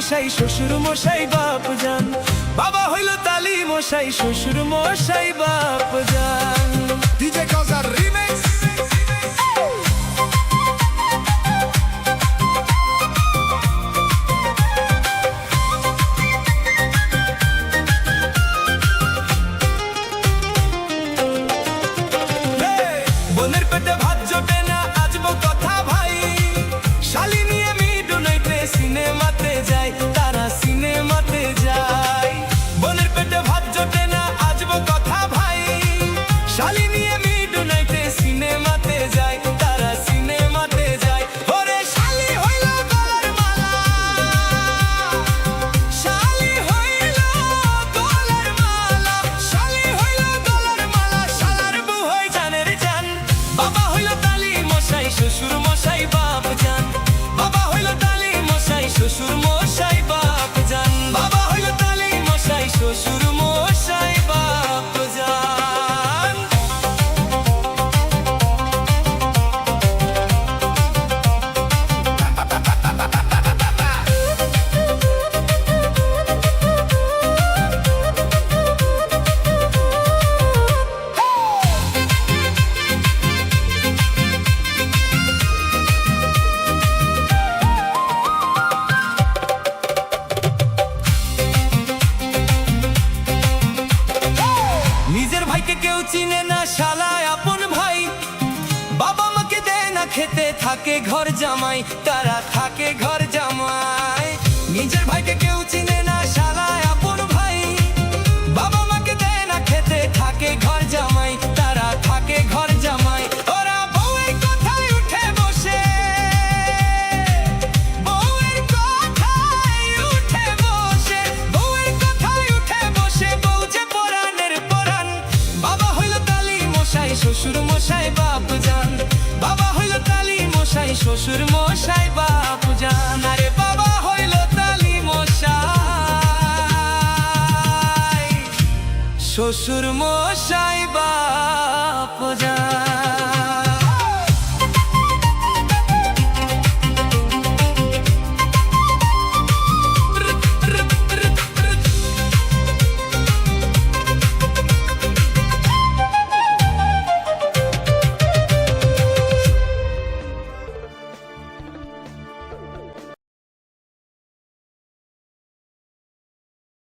মশাই শ্বশুর মশাই বাপজান, বাবা হইল তালি মশাই শ্বশুর মশাই বাপজান। DJ Causa Remix. বোনের পেটে ভাত জোটে না আজবো কথা ভাই, শালি নিয়ে মিডু নাইটে সিনেমাতে যায়, তারা সিনেমাতে যায়। বোনের পেটে ভাত জোটে না আজবো কথা ভাই, শালি নিয়ে মিডু নাইটে সিনেমাতে যায়, তারা সিনেমাতে যায়। ওরে শালি হইল গলার মালা, শালি হইল গলার মালা, শালি হইল গলার মালা, শালার বউ হই জানের জান। বাবা হইল তালি মশাই শ্বশুর মশাই বাপজান, বাবা হইল তালি মশাই শ্বশুর মশাই বাপজান, বাবা হইল তালি মশাই শ্বশুর মশাই বাপজান। নিজের ভাইকে কেউ চিনে না শালা আপন ভাই, বাবা মাকে দেয় না খেতে থাকে ঘর জামাই, তারা থাকে ঘর জামাই। নিজের ভাইকে কেউ চিনে না শালা আপন ভাই, বাবা মাকে দেয় না খেতে থাকে ঘর জামাই, তারা থাকে ঘর জামাই। ওরা বউয়ের কথায় উঠে বসে, বউয়ের কথায় উঠে বসে, বউয়ের কথায় উঠে বসে, বউ যে পরাণের পরাণ। বাবা হইল তালি মশাই শ্বশুর মশাই বাপজান, বাবা হইল তালি মশাই শ্বশুর মশাই বাপজান। আরে বাবা হইল তালি মশাই শ্বশুর মশাই বাপ।